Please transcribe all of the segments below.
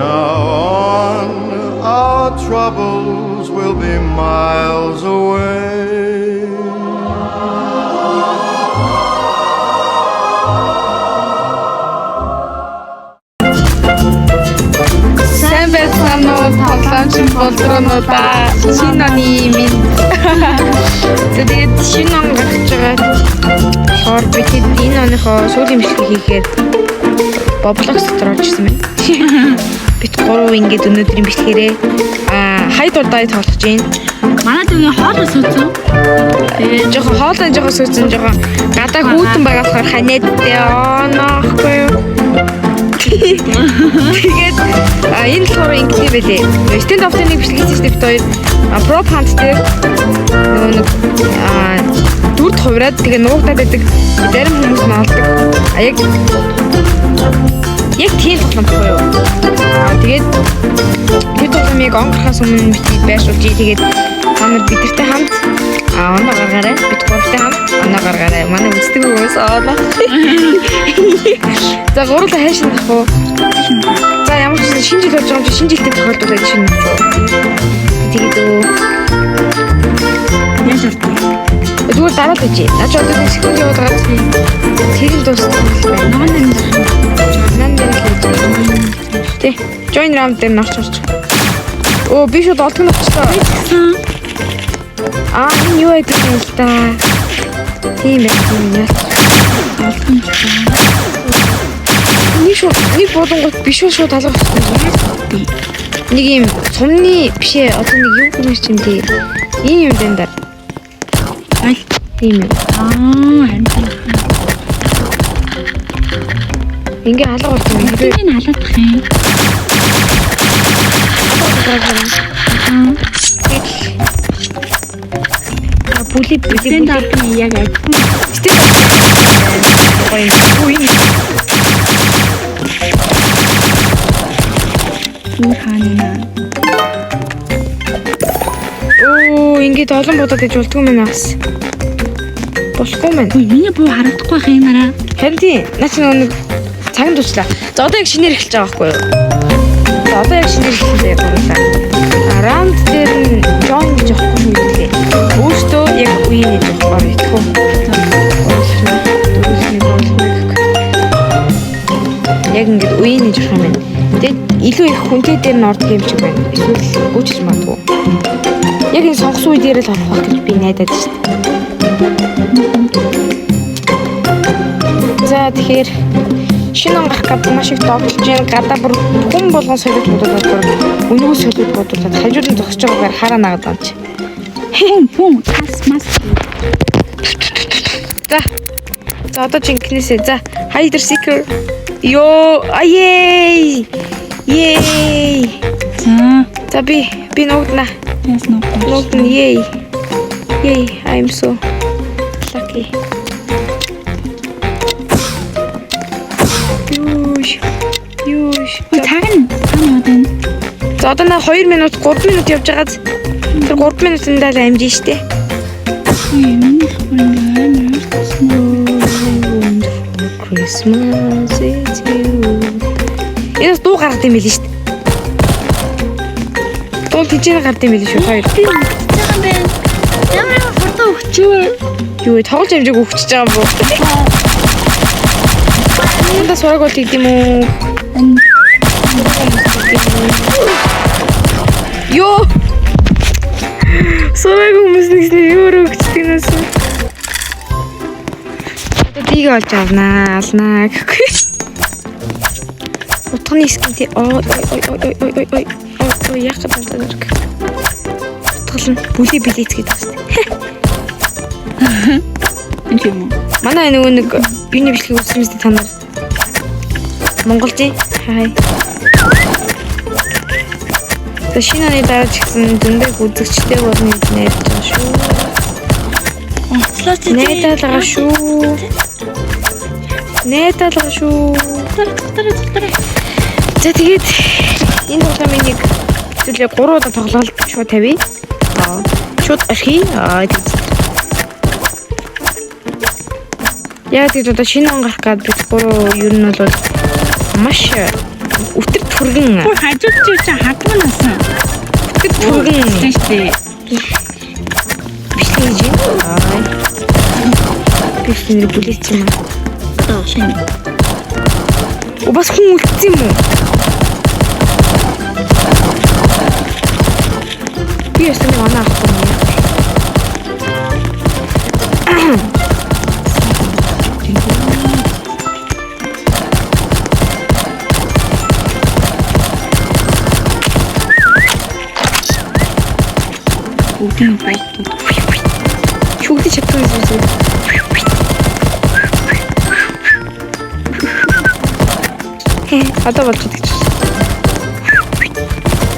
now on, our troubles will be miles away. Сайн байцгаана уу тоглоомч болдронуудаа шинэ оны минь. Тэгээд шинэ он гарч байгаа. Хоор бид энэ оныхоо сүүлийн бичлэг хийхээр Roblox дотор орж ирсэн байна. Бид гурав ингээд өнөөдрийн бичлэгээрээ хайд удаа тоглож байна. Манай төвийн хоолой сууцсан. Тэгээд жоохон хоолой жоохон сууцсан жоохон гадаа хүүтэн байгаа болохоор ханиадтай оноохгүй юу? Тэгээд энэ болохоор ингэх юм байлээ. Stand up нэг бичлэг хийсэн бид хоёр Pro Hunt дээр нэг дүрд хувраад тэгээ нуугдаад байдаг зарим хүмүүс нь олдог. Яг тийм тоглоом байхгүй юу? Тэгээд бид тоглоомыг онгорхоос өмнө бити байршуулж тэгээд хамт бидэртэй хамт оноо гаргаарай. Бид гуравтай хамт оноо гаргаарай. Манай үздэг хүмүүс оолоо. За гурлаа хайшин ах уу? За ямар ч шинэ жил болж байгаа юм чи шинэ жилтэй тохиолдуулаад шинэ нөх. Тэгээд яаж авдаг? зүгээр дараад байж. Наач одоо нэг секунд яваад байгаа чинь тэр нь дууссан байна. Манай Тэ. Join round дээр навчирч. Оо би шууд олдгон авчихлаа. Энэ юу гэдэг юм л та. Тийм байх юм яа. Олдгон. Нэг бодонгот биш шууд талгавчихсан. Нэг юм цомны бишээ одоо нэг юу гэмээр чинь тий. Ийм юм дэндаа. Тийм юм. Харин. Ингээ алга болсон юм. Энэ халаадах юм. Бүли яг адилхан. Ингээд олон бодоод иж болдгоо мэн аас. Болохгүй мэн. Миний буу харагдахгүй байх юм араа. Харин тийм. Наач нэг цагт тучлаа. За одоо яг шинээр эхэлж байгаа байхгүй юу? За одоо яг шинээр эхэллээ гурлаа. Раунд дээр нь Джон гэж авахгүй юм лээ. Өөртөө яг үеийн нэг авахгүй итгэв. Яг ингээд үеийн нэг авах юм байна. Тэгээд илүү их хүнтэй дээр нь ордог юм шиг байна. Эсвэл гүйчж магадгүй. Яг энэ сонгосон үе дээр л орох байх гэж би найдаад шүү дээ. За тэгэхээр шинэ он гарах гэдэг маш их тоглож байна. Гадаа бүр хүн болгон солиод бодоод бүр өнөө солиод бодоод хажууд нь зогсож байгаагаар хараа нагаад байна чи. Хүн мас. За одоо жинкнээсээ за hide seeker. Йоо ае. За би нуугдна. Нуугдна yay. I'm so lucky. Юуш. Тагна. За одоо 2 минут 3 минут явж байгааз тэр 3 минутандаа л амжин штэ. Christmas is you. Энэ дуу гаргад юм билээ штэ. Дуу тийчээр гард юм билээ шүү хоёр. Ямар фото өгчөө. Юу тоглож амжиг өгчөж байгаа юм бoo. Энэ сураг бол гэдэг юм уу? Йоо. Сураг хүмүүс нэгснээ юу өгчдөг нэс. Одоо тийг олж авнаа, алнаа гэхгүй. Утганы скинти ой яг гэдэг юм даа. Утгал нь бүлий билет гэдэг байна. Энд юм уу? Манай нөгөө нэг юуны бичлэг үзсэн та нар. Монголжийн хай. За шинэ оны дараач гэсэн зөндөг үзэгчтэй болно гэж найдаж байгаа шүү. Найдаж байгаа шүү. За тэгээд энэ тоглоомын нэг зүйлээ 3 удаа тоглоод шууд тавья. Шууд архи. Яг тийм одоо шинэ он гарах гэдэг бид 3 ер нь бол маш Өтөр түргэн. Бүр хажууд чи хатман насан. Өтөр түргэн. Тийм шүү дээ. Биш л гэж юм. Биш нэр бүлээч юм. Одоо шинэ. Бас хүн үлдсэн юм уу? Би ястаа нэг оноо авахгүй юм. Үгүй байт. Шүгдэж чадсан юм. Одоо болж байгаа гэж.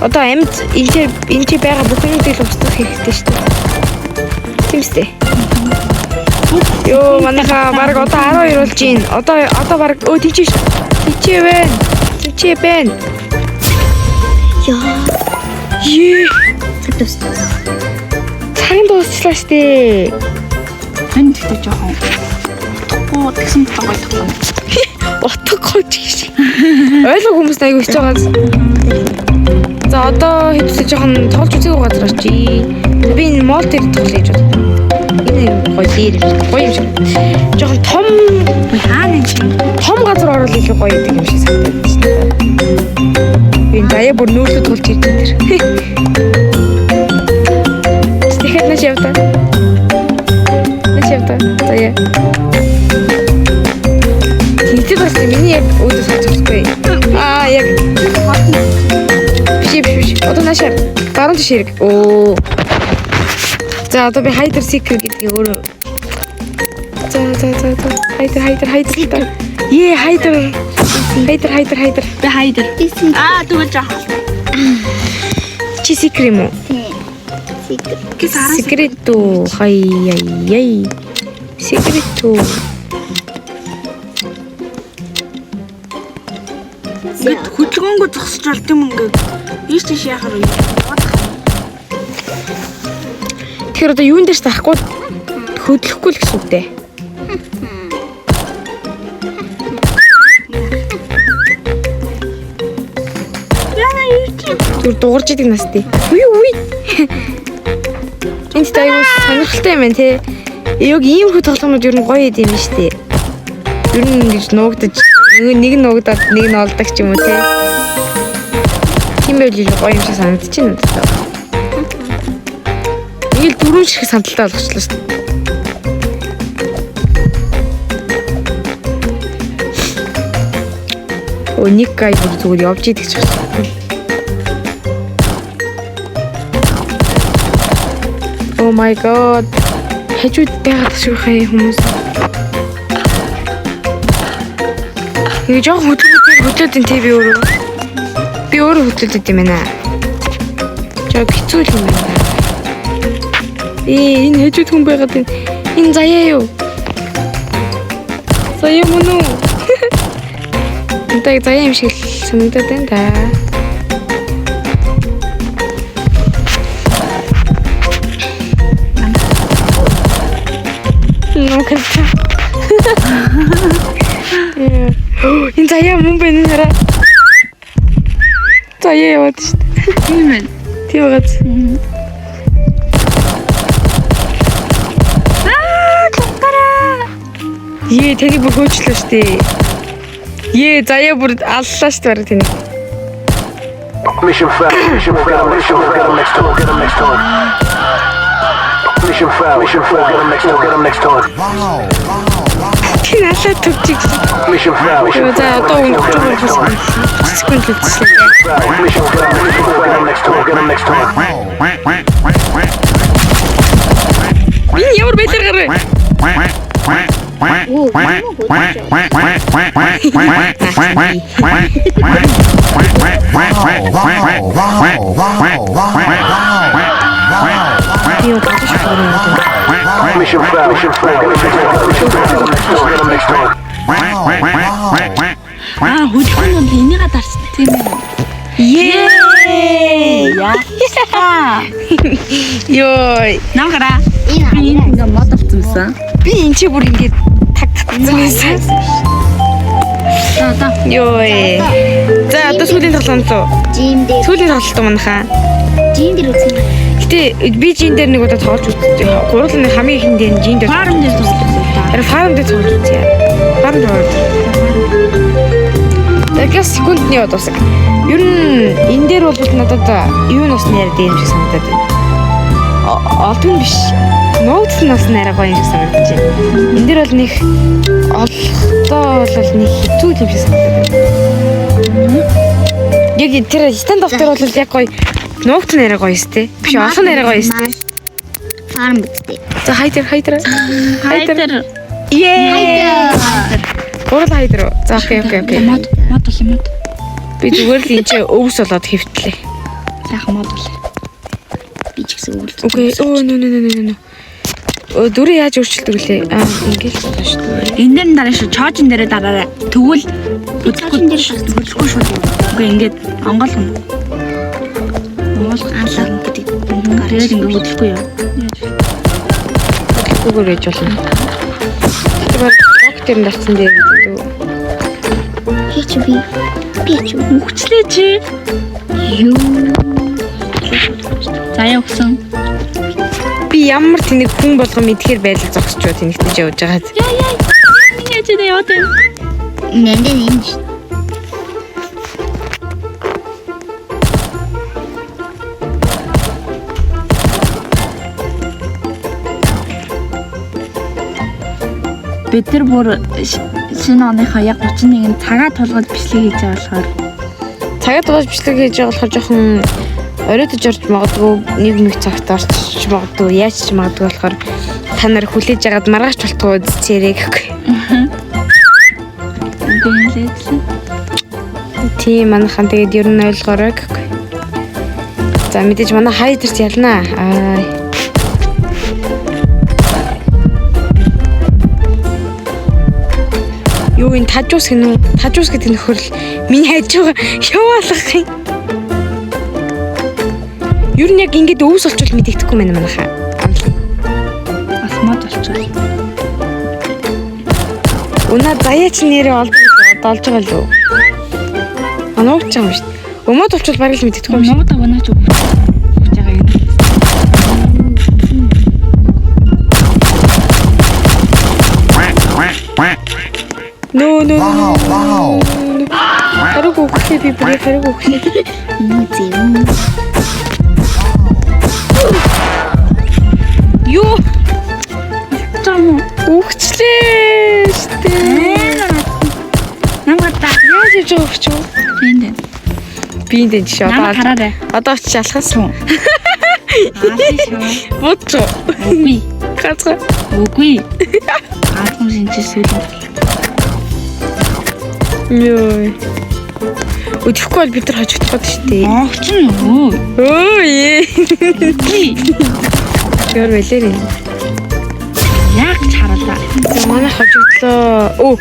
Одоо амьд энэ байгаа бүх юмыг л устгах хэрэгтэй шүү дээ. Тийм үстэй. Йоо, манайха баг одоо 12 болж байна. Одоо баг тийчээ байна. Яа. Ее. Тэтэс. Цагаан дуусчлаа шүү дээ. Энд тэгтээ жоохон. Утгагүй тэгсэн байгаа юм. Утгагүй ч гэж. Ойлгоо хүмүүс аягүй хийж байгаа. За одоо хэвсэж жоохон тоолж үзээгүй газар очие. Би энэ мол дээр тоглоё гэж бодлоо. Энэ гоё юм шиг. Жоохон том Хаана юм чи? том газар орвол илүү гоё гэдэг юм шиг санагдаад байна. Би заяа бүр нүүрлээ тулж ирж байна тэр. Тэгэхэд нэ шивта. Заяа. Тэнцээ бас миний яг өөдөө сонсохгүй. Яг биш. Одоо наашаа баруун тийш хэрэг. Оо. За одоо би хайдер секрет гэдгийг өөрөө. За. Хайдер. Е хайдер. Би хайдер. Тэгвэл жаа. Чи секрет юм уу? Секрету. Хай. Секрету. Гэт хөдөлгөөнгөө зогсож болт юм ингээд. Ийш тийш яхаар уу. Тэгэхээр одоо юун дээр тарахгүй хөдлөхгүй л гэсэн үг дээ. Түр дуурж идэг настай. Үгүй. Энд тайвуу сонирхолтой юм байна те. Яг ийм хүү тоглоомод ер нь гоё идэм юм шүү дээ. Ер нь ингэж нуугдаж нэг нь нуугдаад нэг нь олдог ч юм уу те. Тийм байл илүү гоё юм шиг санагдаж байна надад. Нэг л дөрөв шиг сандалтай болгочлаа шүү дээ. Нэг гай бүр зүгээр явж идэг ч гэсэн. Oh my god. Хажууд байгаад шүүхэй хүмүүс. Нэг жоох хөдлөд энэ би өөрөө. Би өөрөө хөдлөд юм байна. Жоо хэцүү юм байна. Энэ хажууд хүн байгаад энэ заяа юу? Заяа мөн үү? Энтэй заяа юм шиг санагдаад байна да. Нокалта. Энэ заяа мөн байна нэрэ. Заяа яваад шүү дээ. Тийм ээ. Тийм байгаа. Е таны бүр хөөчлөө шүү дээ. Е заяа бүр аллаа шүү дээ таны. Mission failed. Mission failed. Get him next door. Mission failed. Get him next door. Тин аллаа төвчиг. Mission failed. За одоо өнгөж байгаа юм. Секунд үлдсэн. Mission failed. Get him next door. Энэ ямар байлар гараа. Mission failed. Хөдөлгөөн нь энийгээ дарсан тийм ээ. Яа. Йой. Наагара. Энэ ингээ мод авчихсан. Би энэ чи бүр ингээд тагтсан байсан. За. Йой. За сүүлийн тоглоом лөө? Жим дээр. Сүүлийн тоглолт манайхаа. Жим дээр үзсэн. Гэтэ би жин дээр нэг удаа тоглож үзтээ. Гурлын хамгийн ихэнд дээр жин дээр. Фарм дээр тоглосон. Харин фарм дээр тоглож үзье. Фарм дээр. Тэгэхээр секундны удаас. Ер нь энэ дээр бол надад юу нас нэр дээр юм шиг санагдаад байна. Олдгүй биш. Ноутс нас нэрээ гоё юм шиг санагдаж байна. Энэ дээр бол нэг олохдоо бол нэг хэцүү юм шиг санагдаад байна. Яг тэр стандарт дээр бол яг гоё ноутс нэрээ гоё сте. Биш олон нэрээ гоё сте. Фарм үстэй. За хайдер. Яа. Гурал хайдер. За окей. Мод бол мод. Би зүгээр л энэ ч өвс болоод хэвтлээ. Сайхан мод бол. Би ч гэсэн үйл. Окей. Нөө. Дүрээ яаж өөрчилдөг лээ? Ингээл болно шүү дээ. Энэ дээр дараа шүү. Чоожин дээр дараарай. Тэгвэл Чоожин дээр шахдаг. хөдөлгөхгүй шүү. Үгүй ингээд онгоолгоно. Онгоолгох Анлаа гэдэг. тэгээд ингээд хөдөлгөхгүй юу? Гүүгээр ээж болно. Тэгэхээр доктор нарцсан дээр гэдэг. Хич би. Үхчлээ чи. Юу. Заяа өгсөн. Би ямар тэнэг хүн болгон мэдхээр байлаа зогсож байгаа тэнэгтэж явж байгаа. Яа. Яаж энэ яа вэ? Нэндээ энэ. Бид нар бүр шинэ оныхоо яг 31-нд цагаа тулгаж бичлэг хийж байгаа болохоор Цагаад дугаж бичлэг хийж байгаа болохоор жоохон оройтож орж магадгүй нэг цагт орчих магадгүй яаж ч магадгүй болохоор та нар хүлээж агаад маргааш болтгоо үзээрэй гэхгүй. Тийм манайхан тэгээд ер нь ойлгоорой гэхгүй. За мэдээж манай хайдерт ялнаа. Юу энэ тажуус гэнэ үү? Тажуус гэдэг нөхөрл миний хайж байгаа яваалах юм. Юу нэг ингэж өвс олчвол мэдэгдэхгүй мэн манайхаа. бас мод болчихлоо. Унаа заяач нэрээ олж байгаа лөө. Анууч юм шүү дээ. Өмөд олчвол бараг л мэдэгдэхгүй юм шиг. Мод аваач өгч байгаа юм. Нөө. Хараг өгөхлээ би бүр хараг өгөхлээ. Музей. Юу? Чам Өгчлээ штэ. намгата Яаж хийж өгч юу? Би энэ жишээ намаа хараарай. одоо очиж алхас. Бууч. Үгүй. Хацгаа. Үгүй. Аатам шинжсэн зүйл. Йой. Өдөхгүй бол бид нар хожигдох гээд шүү дээ. Огч нь юу? Өө. Үгүй. Гэр байлээ. Яг ч харалаа. За манай хожигдлоо. Өө.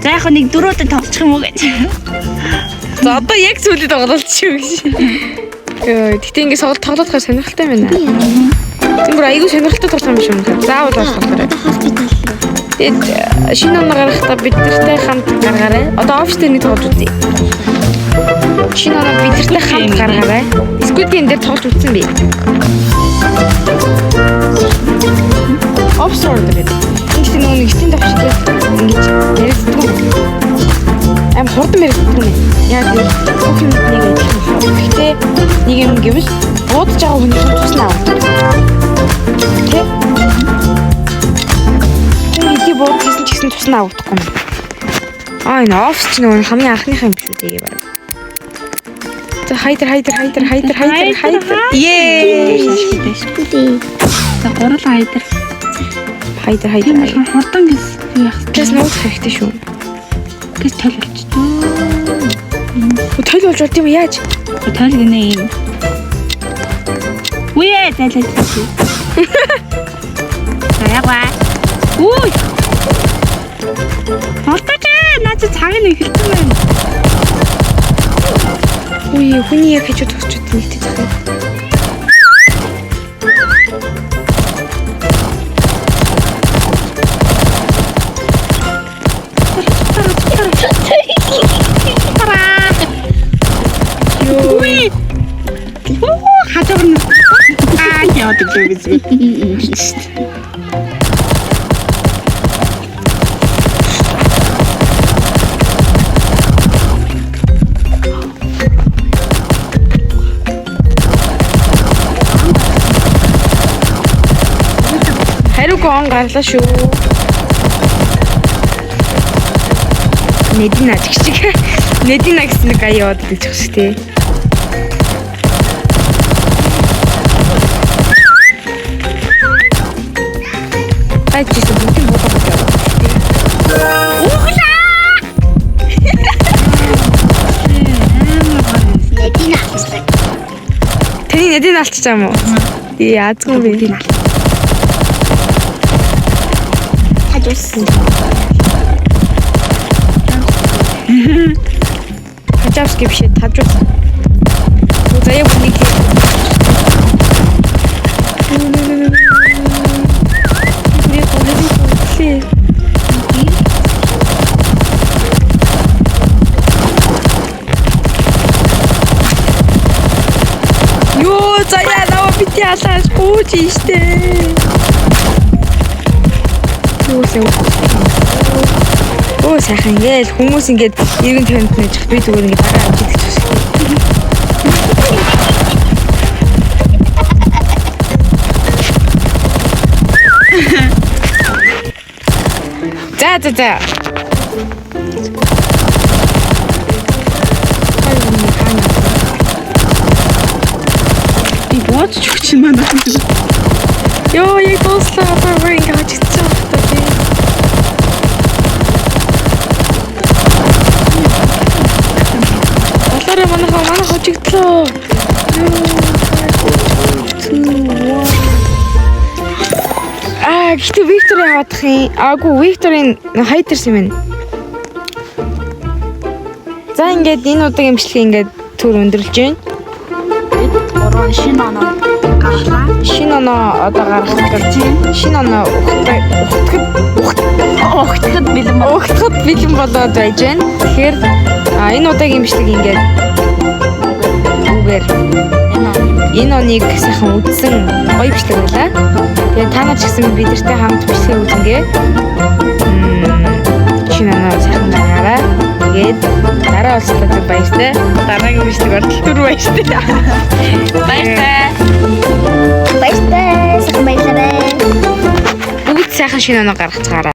За яг нэг дөрөвдөд тоглох юм уу гэж. За одоо яг сүүлийн тоглолт шүү гэж. Йой. Гэтэ ингэ тоглоод байгаа сонирхолтой байна. Зингэр айгүй сонирхолтой тоглоом биш юм. Заавал болохоор. Тэгээд шинэ оноо гаргахдаа бид нартай хамт гаргаарай. Одоо офс дээр нэг тоглож үзье. Шинэ оноо бид нартай хамт гаргаарай. Squid-ийн дээр тоглож үзсэн би. Офс дээр. Ингээд нэг стен давчдаг. Ингээд яригддаг. Ам хурдан яригддаг юм. Яг нэг бүх юм нэг адилхан. Гэхдээ нэг юм гэвэл буудаж байгаа хүний туснаа авдаг. Тэ? Эдий буудсан ч гэсэн туснаа авдаггүй юм. Энэ офс ч нэг хамгийн анхныхаа юм шүү дээ баг. За хайдер. Ее. За гурал хайдер. Хайдер. Хурдан гэс юу яах вэ? Тэс нууц хэрэгтэй шүү. Гэс тол болчихдоо. Тойл болж болд юм яаж? Тол гинэ юм. Үе тайлаа. Ягаа. Үй. Хурдаж наач цаг нь эхэлсэн байна. Үе хүний яг хийж төгсчод нэгтэй захаа. Шуурна. Яадаг л гэж. Хариугүй он гарлаа шүү. Недина чиг. Недина гэсэн нэг аяа яваад идэх шиг тий. Ай чисто бүгд бодож байна. Недина алцдаг. Тэний недина алчж байгаа юм уу? Тий, яазгүй би. Хажуус. Хачаавский биш тажууд. Заяа бүнийг. Ёо, заяа наа бити алаас гууж штэ. Оо сайхан ингээл хүмүүс ингээд иргэн төвөнд нэж би зүгээр ингээд дараа авч идэх гэсэн. За. Би бооч ч юм байна. Ёо, яг дуслаа бүр ингээд авч идчихсэн байна. Манай хожигдлоо. Гэхдээ Викторыг хавдах юм. Аагүй Викторын хайтерс юм байна. За ингээд энэ удаагийн имчилгээ ингээд төр өндөрлж байна. Орон шинэ оноо гарлаа. Шинэ оноо одоо гаргах гэж байна. Шинэ оноо ухтахад бэлэн болоод байж байна. Тэгэхээр энэ удаагийн имчилгээ ингээд үгээр энэ оныг сайхан үдсэн гоё бичлэг байлаа. Тэгээ та нар ч гэсэн бидэртэй хамт бичлэг үзэнгээ. Шинэ оноо сайхан байгаарай. Тэгээд дараа уулзалтад баяртай. Дараагийн бичлэг оролцол баяртай. Баяртай. Баяртай. Сайхан баярлалаа. Бүгд сайхан шинэ оноо гаргацгаарай.